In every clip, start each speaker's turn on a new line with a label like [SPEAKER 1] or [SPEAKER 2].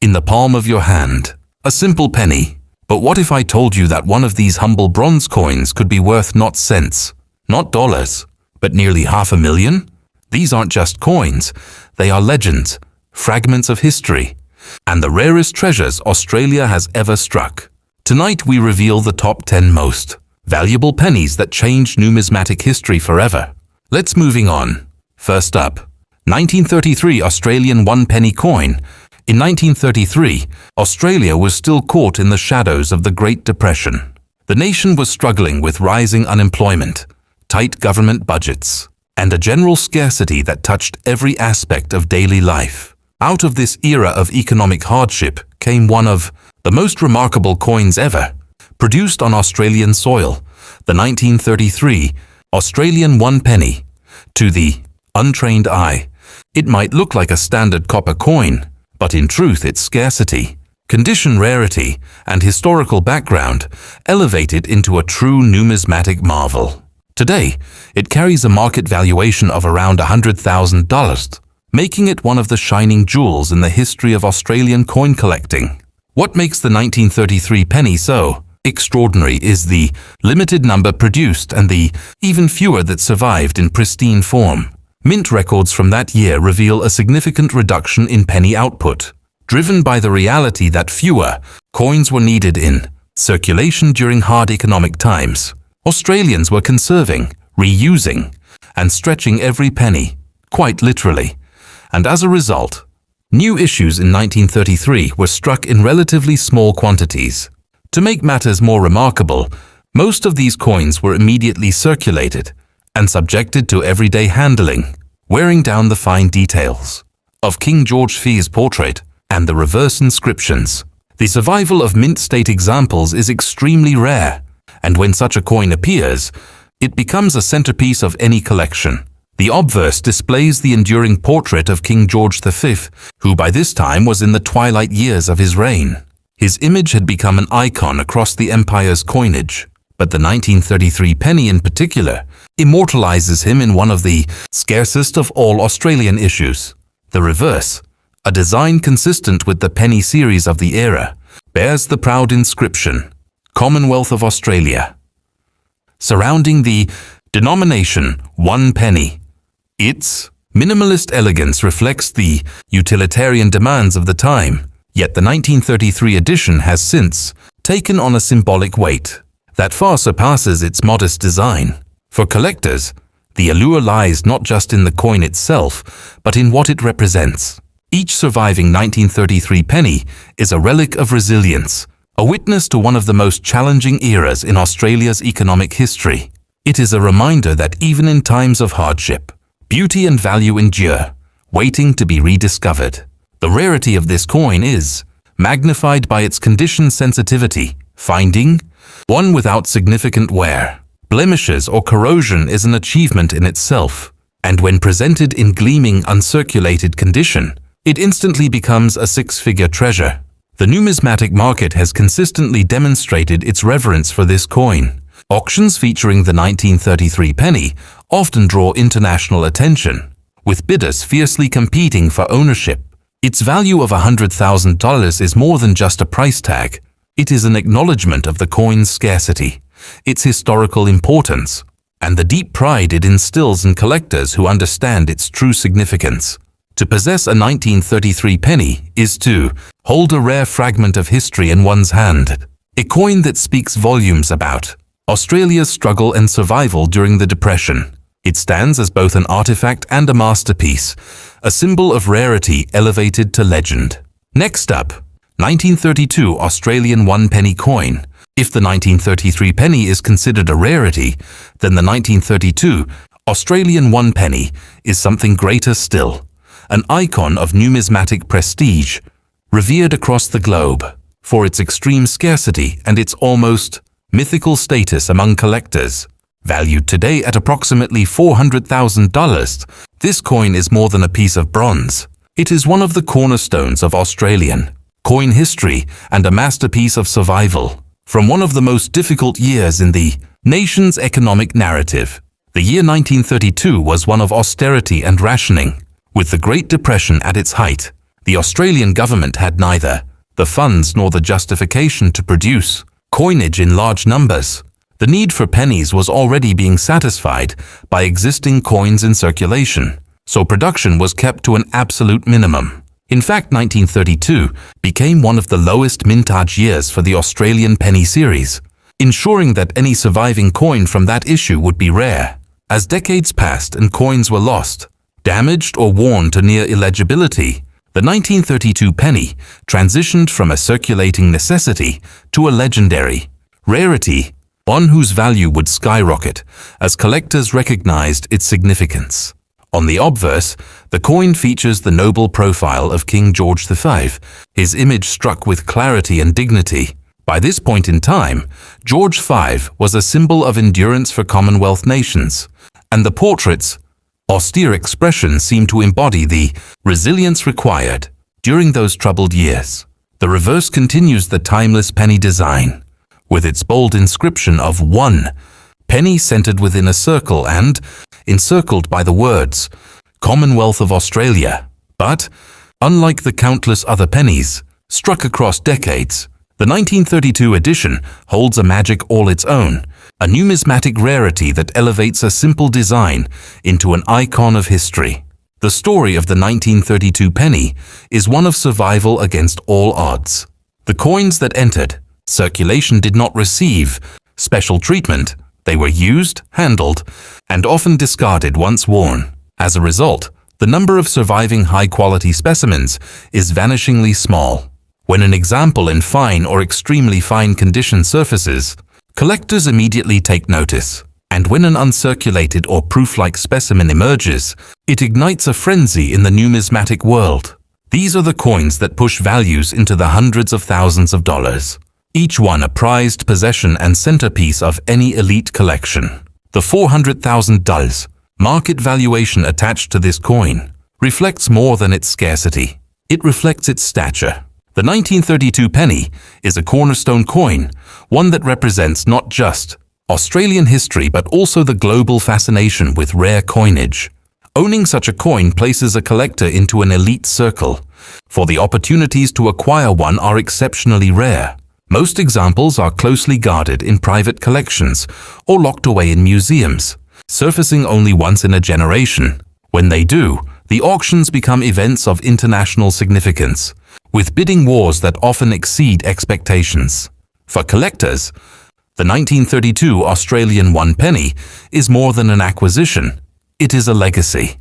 [SPEAKER 1] in the palm of your hand. A simple penny. But what if I told you that one of these humble bronze coins could be worth not cents, not dollars, but nearly $500,000? These aren't just coins, they are legends, fragments of history, and the rarest treasures Australia has ever struck. Tonight we reveal the top 10 most valuable pennies that changed numismatic history forever. Let's moving on. First up, 1933 Australian 1 penny coin. In 1933, Australia was still caught in the shadows of the Great Depression. The nation was struggling with rising unemployment, tight government budgets, and a general scarcity that touched every aspect of daily life. Out of this era of economic hardship came one of the most remarkable coins ever, produced on Australian soil, the 1933 Australian 1 penny. To the untrained eye, it might look like a standard copper coin, but in truth its scarcity, condition, rarity, and historical background elevate it into a true numismatic marvel. Today, it carries a market valuation of around $100,000, making it one of the shining jewels in the history of Australian coin collecting. What makes the 1933 penny so extraordinary is the limited number produced and the even fewer that survived in pristine form. Mint records from that year reveal a significant reduction in penny output, driven by the reality that fewer coins were needed in circulation during hard economic times. Australians were conserving, reusing, and stretching every penny, quite literally, and as a result, new issues in 1933 were struck in relatively small quantities. To make matters more remarkable, most of these coins were immediately circulated and subjected to everyday handling, wearing down the fine details of King George VI's portrait and the reverse inscriptions. The survival of mint state examples is extremely rare, and when such a coin appears, it becomes a centerpiece of any collection. The obverse displays the enduring portrait of King George V, who by this time was in the twilight years of his reign. His image had become an icon across the empire's coinage, but the 1933 penny in particular immortalizes him in one of the scarcest of all Australian issues. The reverse, a design consistent with the penny series of the era, bears the proud inscription, Commonwealth of Australia, surrounding the denomination 1 penny. Its minimalist elegance reflects the utilitarian demands of the time, yet the 1933 edition has since taken on a symbolic weight that far surpasses its modest design. For collectors, the allure lies not just in the coin itself, but in what it represents. Each surviving 1933 penny is a relic of resilience, a witness to one of the most challenging eras in Australia's economic history. It is a reminder that even in times of hardship, beauty and value endure, waiting to be rediscovered. The rarity of this coin is magnified by its condition sensitivity. Finding one without significant wear, blemishes, or corrosion is an achievement in itself, and when presented in gleaming, uncirculated condition, it instantly becomes a six-figure treasure. The numismatic market has consistently demonstrated its reverence for this coin. Auctions featuring the 1933 penny often draw international attention, with bidders fiercely competing for ownership. Its value of $100,000 is more than just a price tag. It is an acknowledgement of the coin's scarcity, its historical importance, and the deep pride it instills in collectors who understand its true significance. To possess a 1933 penny is to hold a rare fragment of history in one's hand, a coin that speaks volumes about Australia's struggle and survival during the Depression. It stands as both an artifact and a masterpiece, a symbol of rarity elevated to legend. Next up, 1932 Australian 1 penny coin. If the 1933 penny is considered a rarity, then the 1932 Australian 1 penny is something greater still, an icon of numismatic prestige, revered across the globe for its extreme scarcity and its almost mythical status among collectors. Valued today at approximately $400,000, this coin is more than a piece of bronze. It is one of the cornerstones of Australian coin history and a masterpiece of survival. From one of the most difficult years in the nation's economic narrative, the year 1932 was one of austerity and rationing. With the Great Depression at its height, The Australian government had neither the funds nor the justification to produce coinage in large numbers. The need for pennies was already being satisfied by existing coins in circulation, so production was kept to an absolute minimum. In fact, 1932 became one of the lowest mintage years for the Australian penny series, ensuring that any surviving coin from that issue would be rare. As decades passed and coins were lost, damaged or worn to near illegibility, the 1932 penny transitioned from a circulating necessity to a legendary rarity, one whose value would skyrocket as collectors recognized its significance. On the obverse, the coin features the noble profile of King George V, his image struck with clarity and dignity. By this point in time, George V was a symbol of endurance for Commonwealth nations, and the portrait's austere expression seemed to embody the resilience required during those troubled years. The reverse continues the timeless penny design, with its bold inscription of 1 penny centered within a circle and encircled by the words Commonwealth of Australia. But, unlike the countless other pennies struck across decades, the 1932 edition holds a magic all its own, a numismatic rarity that elevates a simple design into an icon of history. The story of the 1932 penny is one of survival against all odds. The coins that entered circulation did not receive special treatment. They were used, handled, and often discarded once worn. As a result, the number of surviving high-quality specimens is vanishingly small. When an example in fine or extremely fine condition surfaces, collectors immediately take notice. And when an uncirculated or proof-like specimen emerges, it ignites a frenzy in the numismatic world. These are the coins that push values into the hundreds of thousands of dollars, each one a prized possession and centerpiece of any elite collection. The $400,000 market valuation attached to this coin reflects more than its scarcity. It reflects its stature. The 1932 penny is a cornerstone coin, one that represents not just Australian history but also the global fascination with rare coinage. Owning such a coin places a collector into an elite circle, for the opportunities to acquire one are exceptionally rare. Most examples are closely guarded in private collections or locked away in museums, surfacing only once in a generation. When they do, the auctions become events of international significance, with bidding wars that often exceed expectations. For collectors, the 1932 Australian 1 penny is more than an acquisition. It is a legacy.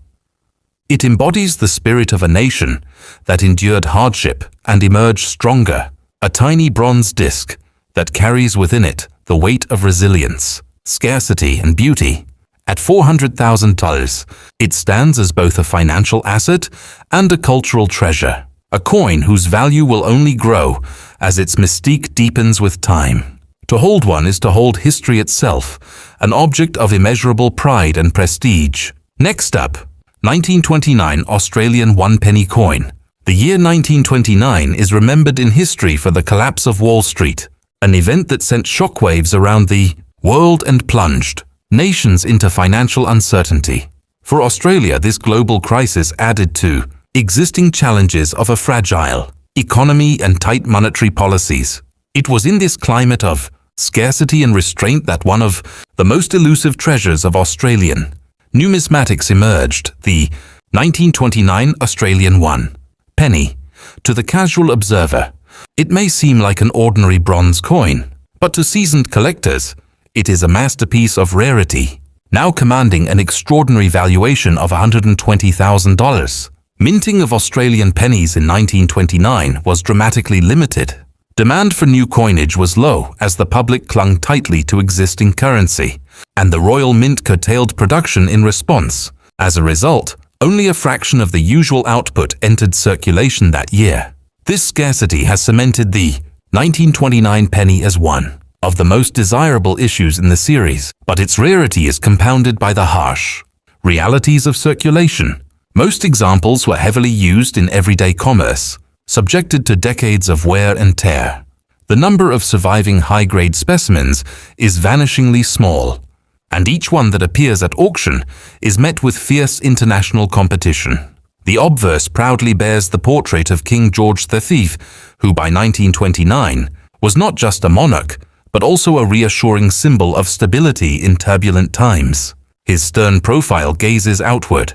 [SPEAKER 1] It embodies the spirit of a nation that endured hardship and emerged stronger, a tiny bronze disc that carries within it the weight of resilience, scarcity, and beauty. At $400,000, it stands as both a financial asset and a cultural treasure, a coin whose value will only grow as its mystique deepens with time. To hold one is to hold history itself, an object of immeasurable pride and prestige. Next up, 1929 Australian 1 penny coin. The year 1929 is remembered in history for the collapse of Wall Street, an event that sent shockwaves around the world and plunged nations into financial uncertainty. For Australia, this global crisis added to existing challenges of a fragile economy and tight monetary policies. It was in this climate of scarcity and restraint that one of the most elusive treasures of Australian numismatics emerged, the 1929 Australian 1 penny. To the casual observer, it may seem like an ordinary bronze coin, but to seasoned collectors, it is a masterpiece of rarity, now commanding an extraordinary valuation of $120,000. Minting of Australian pennies in 1929 was dramatically limited. Demand for new coinage was low as the public clung tightly to existing currency, and the Royal Mint curtailed production in response. As a result, only a fraction of the usual output entered circulation that year. This scarcity has cemented the 1929 penny as one of the most desirable issues in the series, but its rarity is compounded by the harsh realities of circulation. Most examples were heavily used in everyday commerce, subjected to decades of wear and tear. The number of surviving high-grade specimens is vanishingly small, and each one that appears at auction is met with fierce international competition. The obverse proudly bears the portrait of King George the Thief, who by 1929 was not just a monarch, but also a reassuring symbol of stability in turbulent times. His stern profile gazes outward,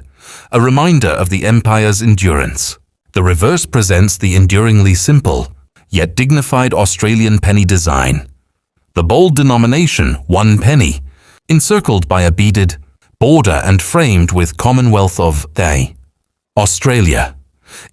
[SPEAKER 1] a reminder of the empire's endurance. The reverse presents the enduringly simple, yet dignified Australian penny design. The bold denomination, 1 penny, encircled by a beaded border and framed with Commonwealth of Day, Australia.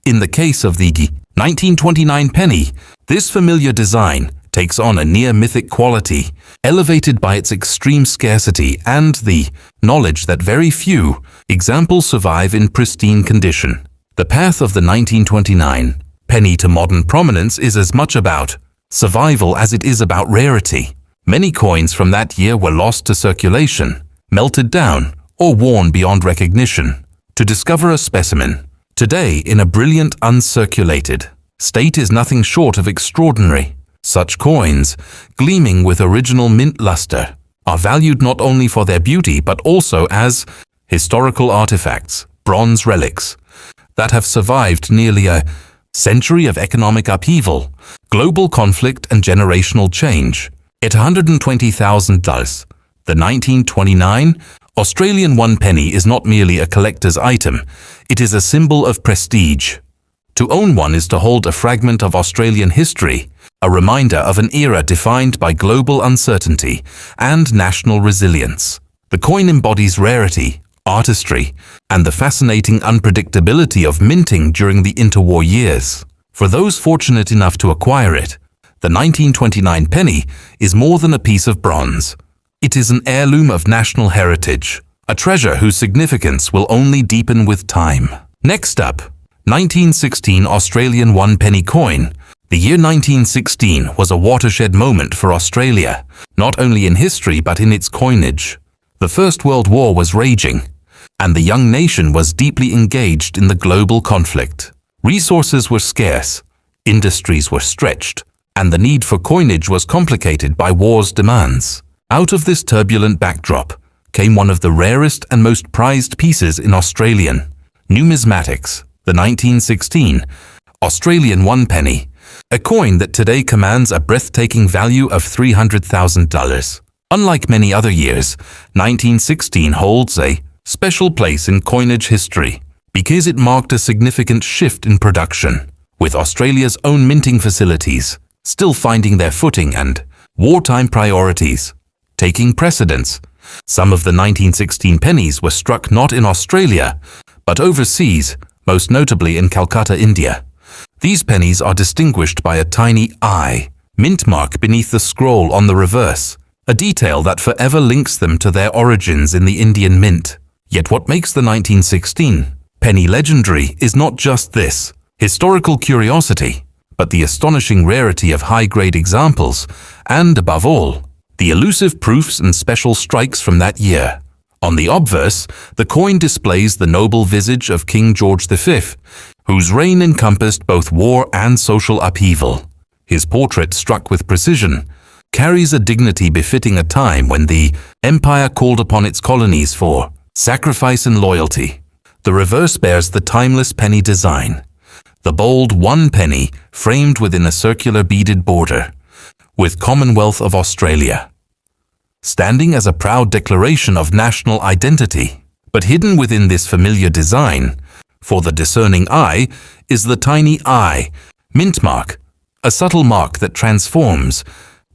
[SPEAKER 1] In the case of the 1929 penny, this familiar design takes on a near-mythic quality, elevated by its extreme scarcity and the knowledge that very few examples survive in pristine condition. The path of the 1929 penny to modern prominence is as much about survival as it is about rarity. Many coins from that year were lost to circulation, melted down, or worn beyond recognition. To discover a specimen today in a brilliant uncirculated state is nothing short of extraordinary. Such coins, gleaming with original mint luster, are valued not only for their beauty but also as historical artifacts, bronze relics, that have survived nearly a century of economic upheaval, global conflict and generational change. At $120,000, the 1929 Australian 1 penny is not merely a collector's item, it is a symbol of prestige. To own one is to hold a fragment of Australian history, a reminder of an era defined by global uncertainty and national resilience. The coin embodies rarity, artistry, and the fascinating unpredictability of minting during the interwar years. For those fortunate enough to acquire it, the 1929 penny is more than a piece of bronze. It is an heirloom of national heritage, a treasure whose significance will only deepen with time. Next up, 1916 Australian 1 penny coin. The year 1916 was a watershed moment for Australia, not only in history but in its coinage. The First World War was raging, and the young nation was deeply engaged in the global conflict. Resources were scarce, industries were stretched, and the need for coinage was complicated by war's demands. Out of this turbulent backdrop came one of the rarest and most prized pieces in Australian numismatics, the 1916 Australian 1 penny, a coin that today commands a breathtaking value of $300,000. Unlike many other years, 1916 holds a special place in coinage history because it marked a significant shift in production, with Australia's own minting facilities still finding their footing and wartime priorities taking precedence. Some of the 1916 pennies were struck not in Australia, but overseas, most notably in Calcutta, India. These pennies are distinguished by a tiny I mint mark beneath the scroll on the reverse, a detail that forever links them to their origins in the Indian mint. Yet what makes the 1916 penny legendary is not just this historical curiosity, but the astonishing rarity of high-grade examples, and above all, the elusive proofs and special strikes from that year. On the obverse, the coin displays the noble visage of King George V, whose reign encompassed both war and social upheaval. His portrait, struck with precision, carries a dignity befitting a time when the empire called upon its colonies for sacrifice and loyalty. The reverse bears the timeless penny design, the bold 1 penny framed within a circular beaded border, with Commonwealth of Australia, standing as a proud declaration of national identity. But hidden within this familiar design, for the discerning eye, is the tiny I mint mark, a subtle mark that transforms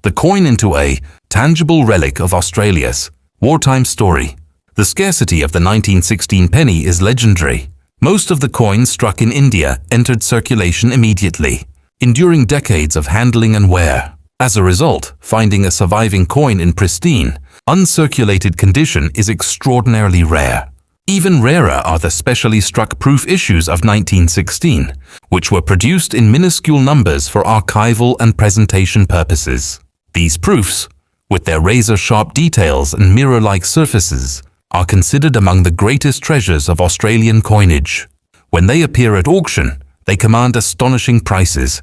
[SPEAKER 1] the coin into a tangible relic of Australia's wartime story. The scarcity of the 1916 penny is legendary. Most of the coins struck in India entered circulation immediately, enduring decades of handling and wear. As a result, finding a surviving coin in pristine, uncirculated condition is extraordinarily rare. Even rarer are the specially struck proof issues of 1916, which were produced in minuscule numbers for archival and presentation purposes. These proofs, with their razor-sharp details and mirror-like surfaces, are considered among the greatest treasures of Australian coinage. When they appear at auction, they command astonishing prices,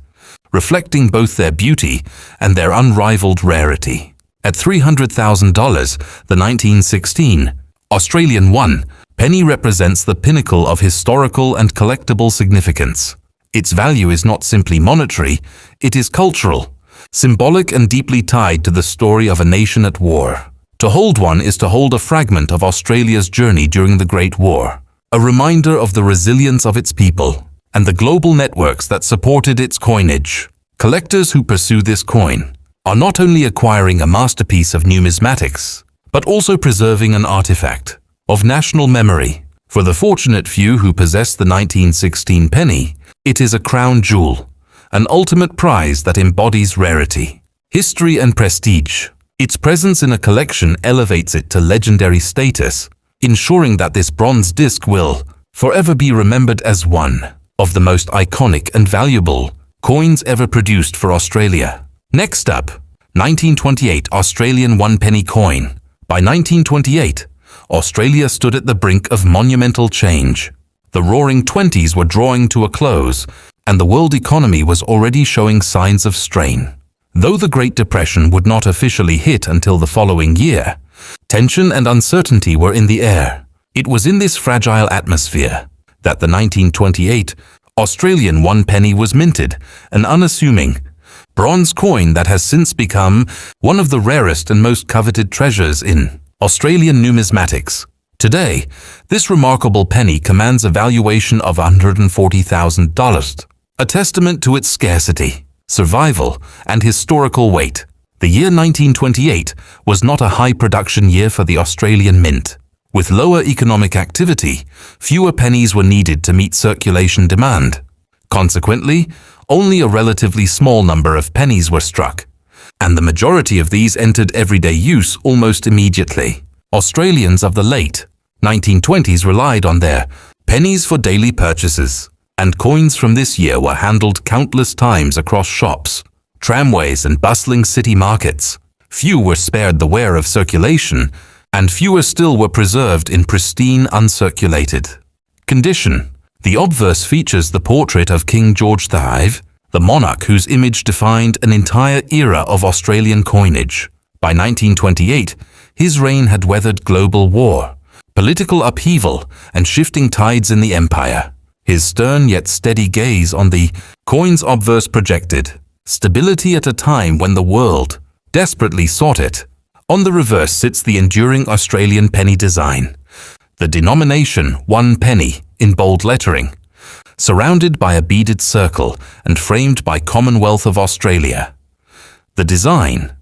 [SPEAKER 1] reflecting both their beauty and their unrivaled rarity. At $300,000, the 1916 Australian 1 Penny represents the pinnacle of historical and collectible significance. Its value is not simply monetary, it is cultural, symbolic and deeply tied to the story of a nation at war. To hold one is to hold a fragment of Australia's journey during the Great War, a reminder of the resilience of its people and the global networks that supported its coinage. Collectors who pursue this coin are not only acquiring a masterpiece of numismatics, but also preserving an artifact of national memory. For the fortunate few who possess the 1916 penny, it is a crown jewel, an ultimate prize that embodies rarity, history and prestige. Its presence in a collection elevates it to legendary status, ensuring that this bronze disc will forever be remembered as one of the most iconic and valuable coins ever produced for Australia. Next up, 1928 Australian 1 penny coin. By 1928, Australia stood at the brink of monumental change. The Roaring Twenties were drawing to a close, and the world economy was already showing signs of strain. Though the Great Depression would not officially hit until the following year, tension and uncertainty were in the air. It was in this fragile atmosphere that the 1928 Australian 1 penny was minted, an unassuming bronze coin that has since become one of the rarest and most coveted treasures in Australian numismatics. Today, this remarkable penny commands a valuation of $140,000, a testament to its scarcity, survival, and historical weight. The year 1928 was not a high-production year for the Australian mint. With lower economic activity, fewer pennies were needed to meet circulation demand. Consequently, only a relatively small number of pennies were struck, and the majority of these entered everyday use almost immediately. Australians of the late 1920s relied on their pennies for daily purchases, and coins from this year were handled countless times across shops, tramways, and bustling city markets. Few were spared the wear of circulation, and fewer still were preserved in pristine, uncirculated condition. The obverse features the portrait of King George V, the monarch whose image defined an entire era of Australian coinage. By 1928, his reign had weathered global war, political upheaval, and shifting tides in the empire. His stern yet steady gaze on the coin's obverse projected stability at a time when the world desperately sought it. On the reverse sits the enduring Australian penny design, the denomination 1 penny in bold lettering, surrounded by a beaded circle and framed by Commonwealth of Australia. The design,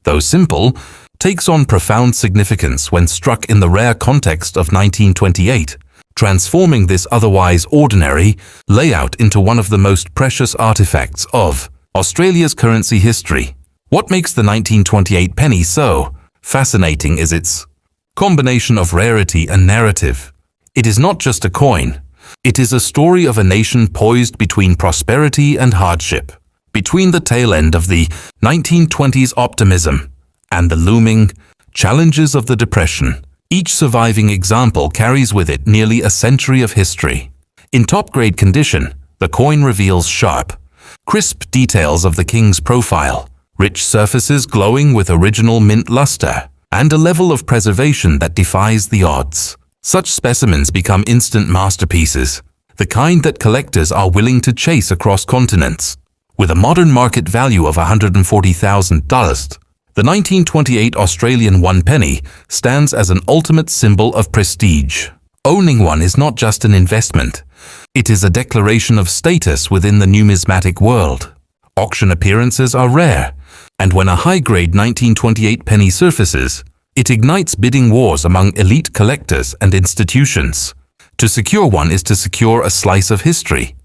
[SPEAKER 1] though simple, takes on profound significance when struck in the rare context of 1928, transforming this otherwise ordinary layout into one of the most precious artifacts of Australia's currency history. What makes the 1928 penny so fascinating is its combination of rarity and narrative. It is not just a coin. It is a story of a nation poised between prosperity and hardship, between the tail end of the 1920s optimism and the looming challenges of the Depression. Each surviving example carries with it nearly a century of history. In top-grade condition, the coin reveals sharp, crisp details of the king's profile, rich surfaces glowing with original mint luster, and a level of preservation that defies the odds. Such specimens become instant masterpieces, the kind that collectors are willing to chase across continents. With a modern market value of $140,000, the 1928 Australian 1 penny stands as an ultimate symbol of prestige. Owning one is not just an investment. It is a declaration of status within the numismatic world. Auction appearances are rare, and when a high-grade 1928 penny surfaces, it ignites bidding wars among elite collectors and institutions. To secure one is to secure a slice of history,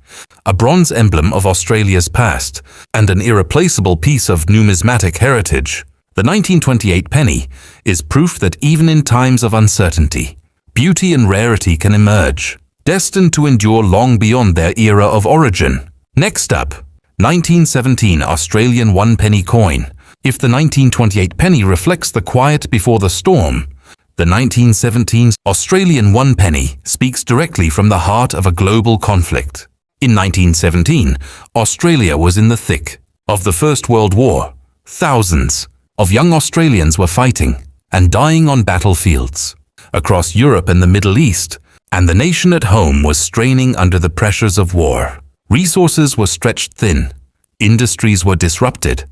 [SPEAKER 1] a bronze emblem of Australia's past, and an irreplaceable piece of numismatic heritage. The 1928 penny is proof that even in times of uncertainty, beauty and rarity can emerge, destined to endure long beyond their era of origin. Next up, 1917 Australian 1 penny coin. If the 1928 penny reflects the quiet before the storm, the 1917 Australian 1 penny speaks directly from the heart of a global conflict. In 1917, Australia was in the thick of the First World War. Thousands of young Australians were fighting and dying on battlefields. across Europe and the Middle East, and the nation at home was straining under the pressures of war. Resources were stretched thin, industries were disrupted,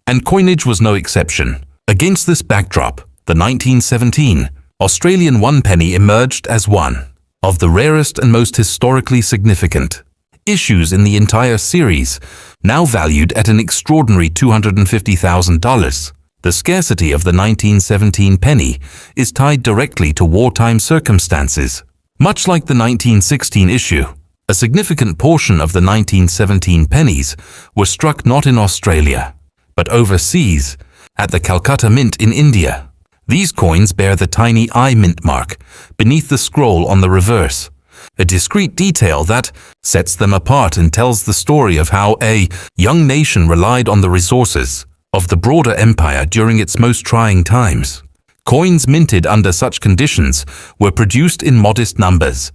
[SPEAKER 1] and coinage was no exception. Against this backdrop, the 1917 Australian one penny emerged as one of the rarest and most historically significant issues in the entire series, now valued at an extraordinary $250,000. The scarcity of the 1917 penny is tied directly to wartime circumstances. Much like the 1916 issue, a significant portion of the 1917 pennies were struck not in Australia, but overseas, at the Calcutta Mint in India. These coins bear the tiny I mint mark beneath the scroll on the reverse, a discreet detail that sets them apart and tells the story of how a young nation relied on the resources of the broader empire during its most trying times. Coins minted under such conditions were produced in modest numbers,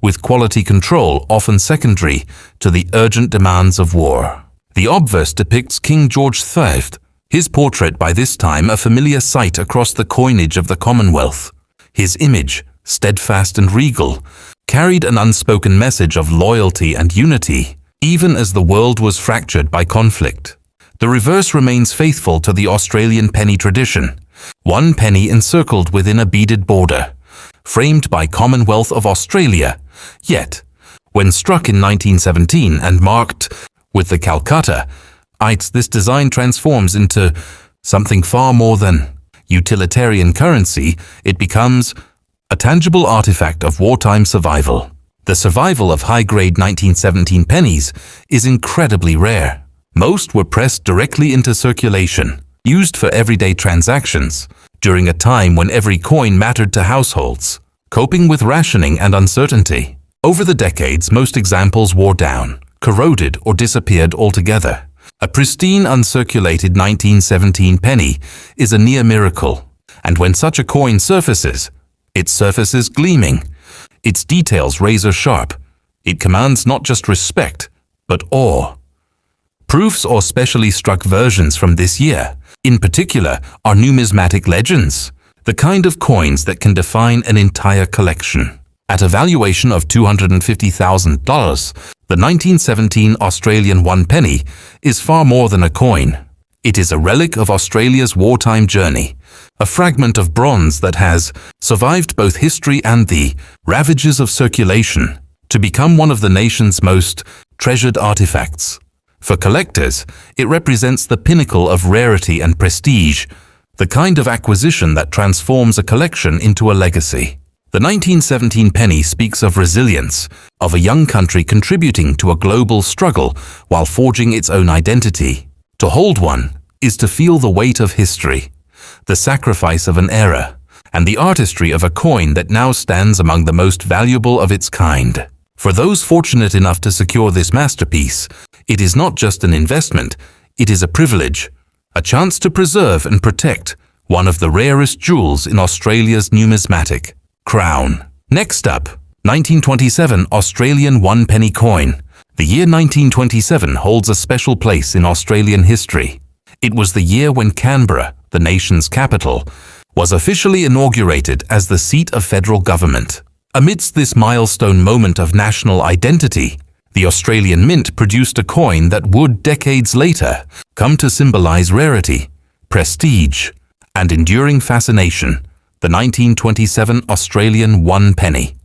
[SPEAKER 1] with quality control often secondary to the urgent demands of war. The obverse depicts King George V, his portrait by this time a familiar sight across the coinage of the Commonwealth. His image, steadfast and regal, carried an unspoken message of loyalty and unity, even as the world was fractured by conflict. The reverse remains faithful to the Australian penny tradition, one penny encircled within a beaded border, framed by Commonwealth of Australia. Yet, when struck in 1917 and marked with the Calcutta, this design transforms into something far more than utilitarian currency. It becomes a tangible artifact of wartime survival. The survival of high-grade 1917 pennies is incredibly rare. Most were pressed directly into circulation, used for everyday transactions, during a time when every coin mattered to households, coping with rationing and uncertainty. Over the decades, most examples wore down, corroded, or disappeared altogether. A pristine, uncirculated 1917 penny is a near miracle, and when such a coin surfaces, it surfaces gleaming, its details razor-sharp. It commands not just respect, but awe. Proofs or specially struck versions from this year, in particular, are numismatic legends, the kind of coins that can define an entire collection. At a valuation of $250,000, the 1917 Australian one penny is far more than a coin. It is a relic of Australia's wartime journey, a fragment of bronze that has survived both history and the ravages of circulation to become one of the nation's most treasured artifacts. For collectors, it represents the pinnacle of rarity and prestige, the kind of acquisition that transforms a collection into a legacy. The 1917 penny speaks of resilience, of a young country contributing to a global struggle while forging its own identity. To hold one is to feel the weight of history, the sacrifice of an era, and the artistry of a coin that now stands among the most valuable of its kind. For those fortunate enough to secure this masterpiece, it is not just an investment, it is a privilege, a chance to preserve and protect one of the rarest jewels in Australia's numismatic crown. Next up, 1927 Australian one penny coin. The year 1927 holds a special place in Australian history. It was the year when Canberra, the nation's capital, was officially inaugurated as the seat of federal government. Amidst this milestone moment of national identity, the Australian Mint produced a coin that would, decades later, come to symbolize rarity, prestige, and enduring fascination, the 1927 Australian one penny.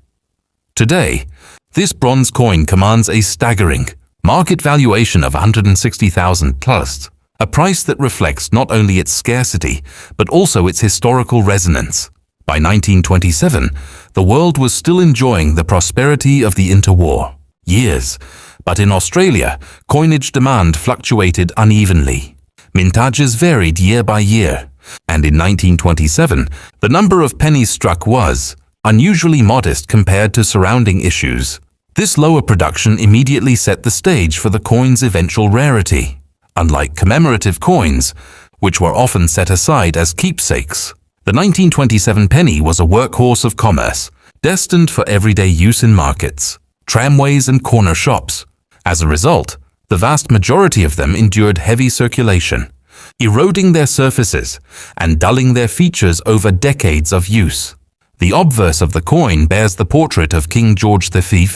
[SPEAKER 1] Today, this bronze coin commands a staggering market valuation of $160,000+, a price that reflects not only its scarcity, but also its historical resonance. By 1927, the world was still enjoying the prosperity of the interwar years, but in Australia, coinage demand fluctuated unevenly. Mintages varied year by year, and in 1927, the number of pennies struck was unusually modest compared to surrounding issues. This lower production immediately set the stage for the coin's eventual rarity. Unlike commemorative coins, which were often set aside as keepsakes, the 1927 penny was a workhorse of commerce, destined for everyday use in markets, tramways, and corner shops. As a result, the vast majority of them endured heavy circulation, eroding their surfaces and dulling their features over decades of use. The obverse of the coin bears the portrait of King George V,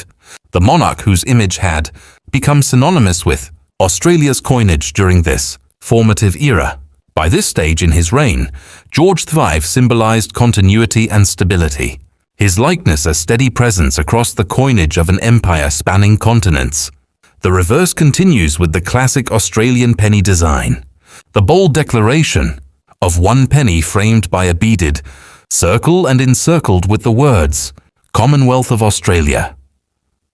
[SPEAKER 1] the monarch whose image had become synonymous with Australia's coinage during this formative era. By this stage in his reign, George V symbolized continuity and stability, his likeness a steady presence across the coinage of an empire spanning continents. The reverse continues with the classic Australian penny design, the bold declaration of one penny framed by a beaded circle and encircled with the words, Commonwealth of Australia.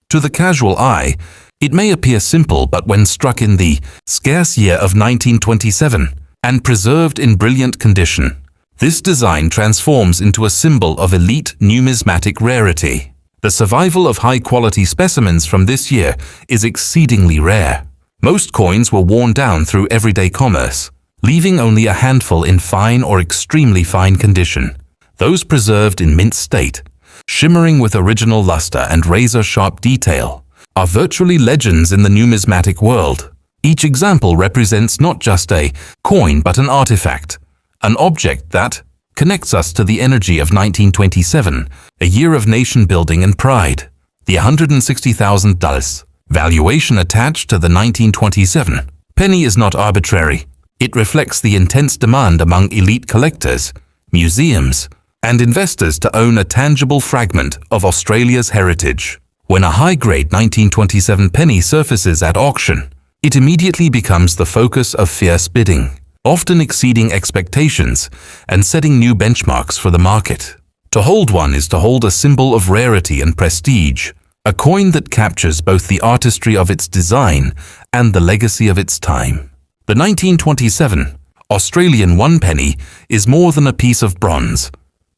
[SPEAKER 1] To the casual eye, it may appear simple, but when struck in the scarce year of 1927 and preserved in brilliant condition, this design transforms into a symbol of elite numismatic rarity. The survival of high-quality specimens from this year is exceedingly rare. Most coins were worn down through everyday commerce, leaving only a handful in fine or extremely fine condition. Those preserved in mint state, shimmering with original luster and razor-sharp detail, are virtually legends in the numismatic world. Each example represents not just a coin but an artifact, an object that connects us to the energy of 1927, a year of nation-building and pride. The $160,000 valuation attached to the 1927 penny is not arbitrary. It reflects the intense demand among elite collectors, museums, and investors to own a tangible fragment of Australia's heritage. When a high-grade 1927 penny surfaces at auction, it immediately becomes the focus of fierce bidding, often exceeding expectations and setting new benchmarks for the market. To hold one is to hold a symbol of rarity and prestige, a coin that captures both the artistry of its design and the legacy of its time. The 1927 Australian one penny is more than a piece of bronze.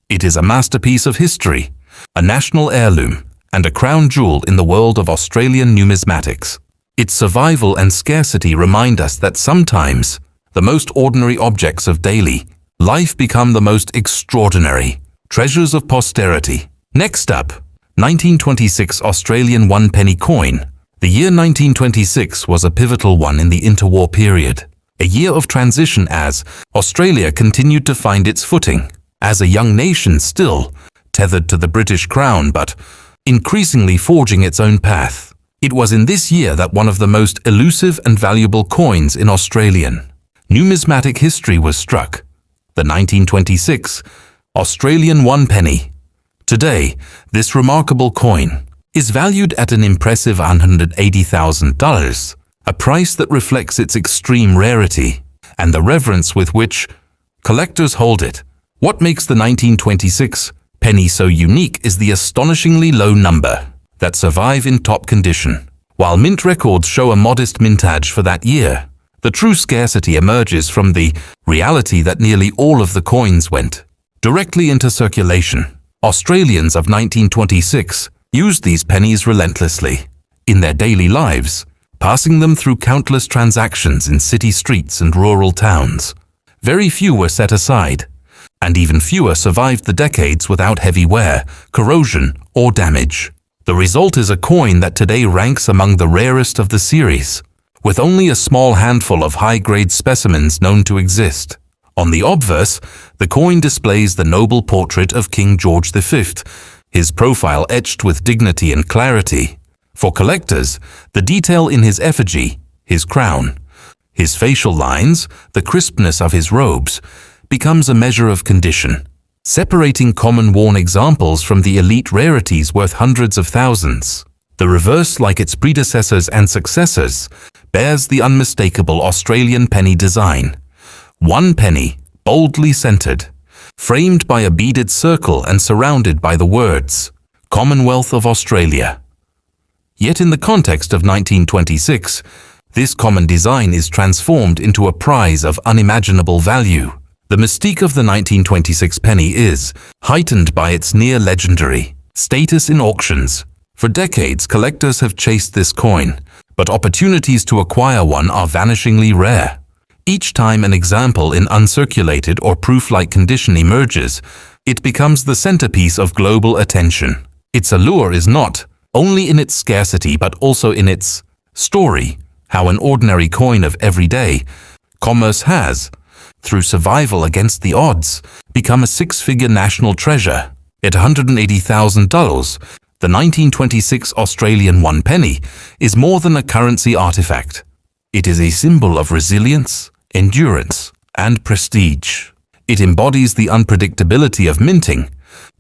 [SPEAKER 1] It is a masterpiece of history, a national heirloom, and a crown jewel in the world of Australian numismatics. Its survival and scarcity remind us that sometimes the most ordinary objects of daily life become the most extraordinary treasures of posterity. Next up, 1926 Australian one penny coin. The year 1926 was a pivotal one in the interwar period, a year of transition as Australia continued to find its footing as a young nation still tethered to the British Crown but increasingly forging its own path. It was in this year that one of the most elusive and valuable coins in Australian numismatic history was struck, the 1926 Australian one penny. Today, this remarkable coin is valued at an impressive $180,000, a price that reflects its extreme rarity and the reverence with which collectors hold it. What makes the 1926 penny so unique is the astonishingly low number that survive in top condition. While mint records show a modest mintage for that year, the true scarcity emerges from the reality that nearly all of the coins went directly into circulation. Australians of 1926 used these pennies relentlessly in their daily lives, passing them through countless transactions in city streets and rural towns. Very few were set aside, and even fewer survived the decades without heavy wear, corrosion, or damage. The result is a coin that today ranks among the rarest of the series, with only a small handful of high-grade specimens known to exist. On the obverse, the coin displays the noble portrait of King George V, his profile etched with dignity and clarity. For collectors, the detail in his effigy, his crown, his facial lines, the crispness of his robes, becomes a measure of condition, separating common worn examples from the elite rarities worth hundreds of thousands. The reverse, like its predecessors and successors, bears the unmistakable Australian penny design. One penny, boldly centered, framed by a beaded circle and surrounded by the words, Commonwealth of Australia. Yet in the context of 1926, this common design is transformed into a prize of unimaginable value. The mystique of the 1926 penny is heightened by its near-legendary status in auctions. For decades, collectors have chased this coin, but opportunities to acquire one are vanishingly rare. Each time an example in uncirculated or proof-like condition emerges, it becomes the centerpiece of global attention. Its allure is not only in its scarcity but also in its story, how an ordinary coin of everyday commerce has, through survival against the odds, become a six-figure national treasure. At $180,000, the 1926 Australian 1 penny is more than a currency artifact. It is a symbol of resilience, endurance, and prestige. It embodies the unpredictability of minting,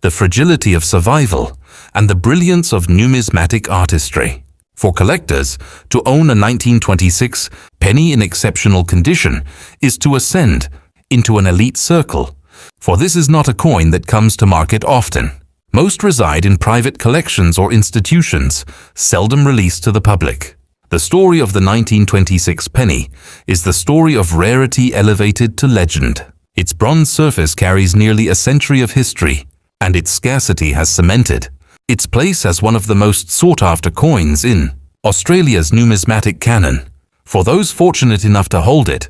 [SPEAKER 1] the fragility of survival, and the brilliance of numismatic artistry. For collectors, to own a 1926 penny in exceptional condition is to ascend into an elite circle, for this is not a coin that comes to market often. Most reside in private collections or institutions, seldom released to the public. The story of the 1926 penny is the story of rarity elevated to legend. Its bronze surface carries nearly a century of history, and its scarcity has cemented its place as one of the most sought-after coins in Australia's numismatic canon. For those fortunate enough to hold it,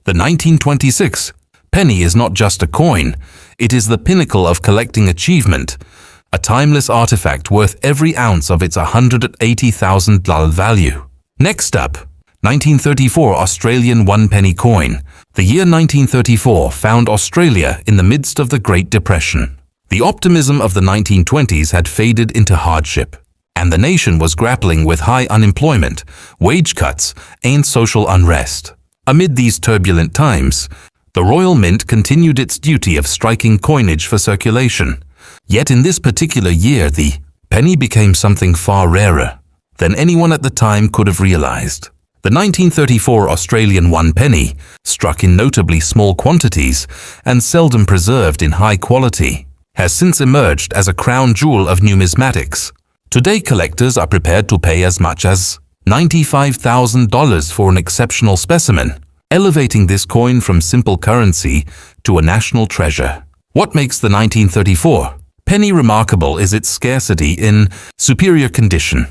[SPEAKER 1] the 1926 penny is not just a coin, it is the pinnacle of collecting achievement, a timeless artifact worth every ounce of its $180,000 value. Next up, 1934 Australian 1 penny coin. The year 1934 found Australia in the midst of the Great Depression. The optimism of the 1920s had faded into hardship, and the nation was grappling with high unemployment, wage cuts, and social unrest. Amid these turbulent times, the Royal Mint continued its duty of striking coinage for circulation. Yet in this particular year, the penny became something far rarer than anyone at the time could have realized. The 1934 Australian 1 penny, struck in notably small quantities and seldom preserved in high quality, has since emerged as a crown jewel of numismatics. Today, collectors are prepared to pay as much as $95,000 for an exceptional specimen, elevating this coin from simple currency to a national treasure. What makes the 1934 penny remarkable is its scarcity in superior condition.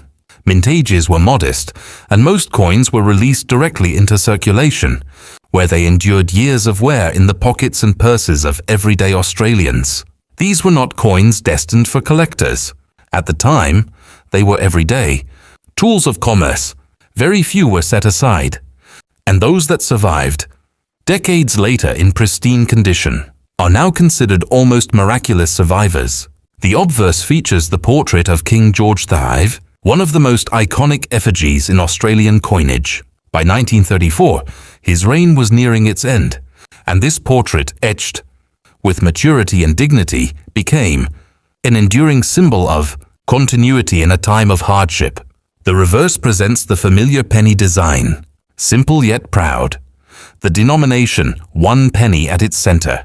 [SPEAKER 1] Mintages were modest, and most coins were released directly into circulation, where they endured years of wear in the pockets and purses of everyday Australians. These were not coins destined for collectors. At the time, they were everyday tools of commerce. Very few were set aside, and those that survived, decades later in pristine condition, are now considered almost miraculous survivors. The obverse features the portrait of King George V, one of the most iconic effigies in Australian coinage. By 1934, his reign was nearing its end, and this portrait, etched with maturity and dignity, became an enduring symbol of continuity in a time of hardship. The reverse presents the familiar penny design, simple yet proud. The denomination 1 penny at its center,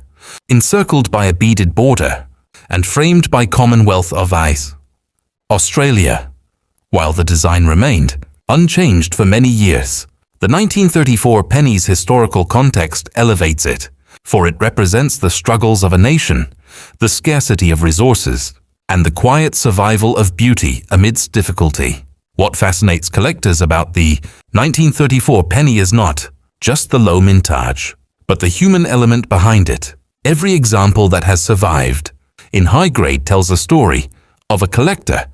[SPEAKER 1] encircled by a beaded border, and framed by Commonwealth of Australia. While the design remained unchanged for many years, the 1934 penny's historical context elevates it, for it represents the struggles of a nation, the scarcity of resources, and the quiet survival of beauty amidst difficulty. What fascinates collectors about the 1934 penny is not just the low mintage, but the human element behind it. Every example that has survived in high grade tells a story of a collector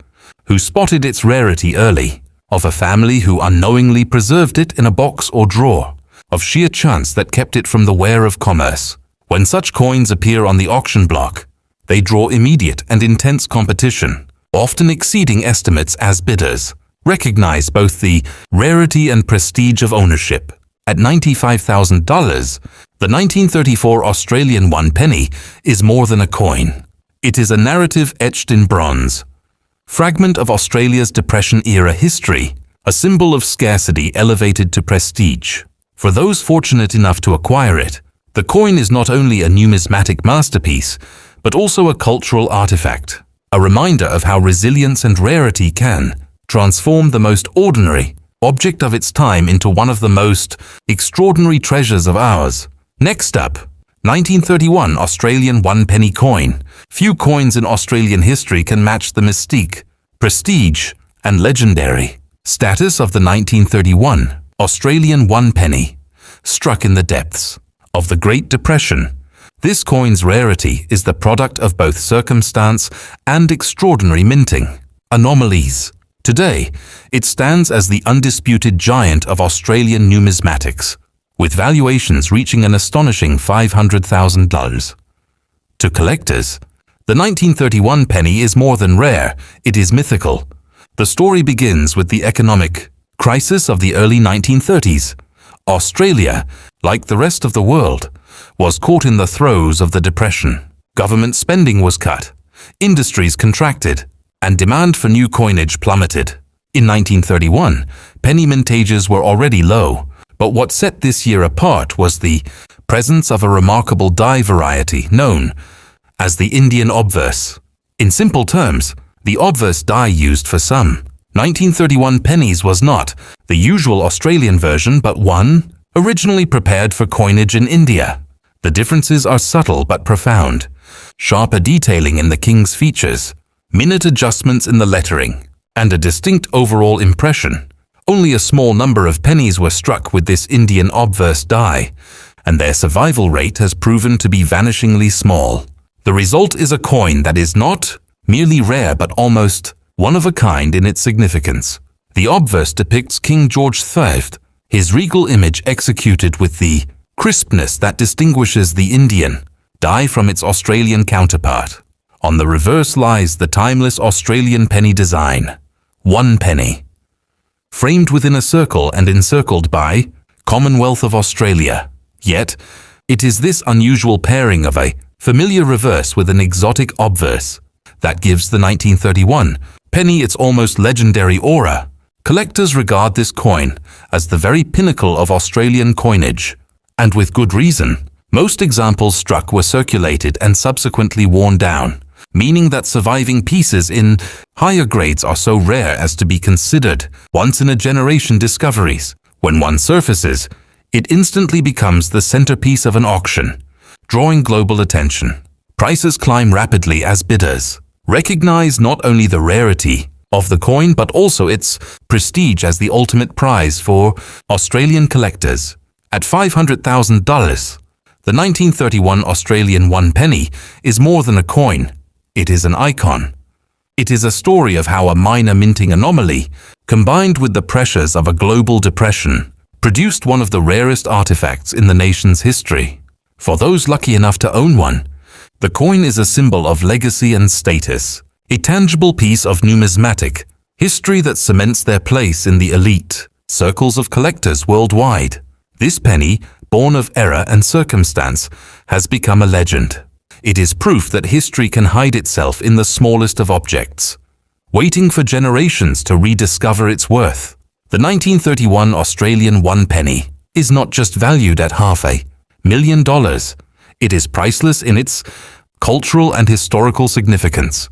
[SPEAKER 1] who spotted its rarity early, of a family who unknowingly preserved it in a box or drawer, of sheer chance that kept it from the wear of commerce. When such coins appear on the auction block, they draw immediate and intense competition, often exceeding estimates as bidders recognize both the rarity and prestige of ownership. At $95,000, the 1934 Australian 1 penny is more than a coin. It is a narrative etched in bronze, fragment of Australia's Depression-era history, a symbol of scarcity elevated to prestige. For those fortunate enough to acquire it, the coin is not only a numismatic masterpiece, but also a cultural artifact, a reminder of how resilience and rarity can transform the most ordinary object of its time into one of the most extraordinary treasures of ours. Next up, 1931 Australian 1 penny coin. Few coins in Australian history can match the mystique, prestige, and legendary status of the 1931 Australian 1 penny. Struck in the depths of the Great Depression, this coin's rarity is the product of both circumstance and extraordinary minting anomalies. Today, it stands as the undisputed giant of Australian numismatics, with valuations reaching an astonishing $500,000. To collectors, The 1931 penny is more than rare, it is mythical. The story begins with the economic crisis of the early 1930s. Australia, like the rest of the world, was caught in the throes of the Depression. Government spending was cut, industries contracted, and demand for new coinage plummeted. In 1931, penny mintages were already low, but what set this year apart was the presence of a remarkable die variety known as the Indian obverse. In simple terms, the obverse die used for some 1931 pennies was not the usual Australian version but one originally prepared for coinage in India. The differences are subtle but profound. Sharper detailing in the king's features, minute adjustments in the lettering, and a distinct overall impression. Only a small number of pennies were struck with this Indian obverse die, and their survival rate has proven to be vanishingly small. The result is a coin that is not merely rare but almost one of a kind in its significance. The obverse depicts King George III, his regal image executed with the crispness that distinguishes the Indian die from its Australian counterpart. On the reverse lies the timeless Australian penny design. 1 penny. Framed within a circle and encircled by Commonwealth of Australia. Yet, it is this unusual pairing of a familiar reverse with an exotic obverse that gives the 1931 penny its almost legendary aura. Collectors regard this coin as the very pinnacle of Australian coinage, and with good reason. Most examples struck were circulated and subsequently worn down, meaning that surviving pieces in higher grades are so rare as to be considered once-in-a-generation discoveries. When one surfaces, it instantly becomes the centerpiece of an auction, drawing global attention. Prices climb rapidly as bidders recognize not only the rarity of the coin but also its prestige as the ultimate prize for Australian collectors. At $500,000, the 1931 Australian 1 penny is more than a coin. It is an icon. It is a story of how a minor minting anomaly, combined with the pressures of a global depression, produced one of the rarest artifacts in the nation's history. For those lucky enough to own one, the coin is a symbol of legacy and status, a tangible piece of numismatic history that cements their place in the elite circles of collectors worldwide. This penny, born of error and circumstance, has become a legend. It is proof that history can hide itself in the smallest of objects, waiting for generations to rediscover its worth. The 1931 Australian 1 penny is not just valued at $500,000. It is priceless in its cultural and historical significance.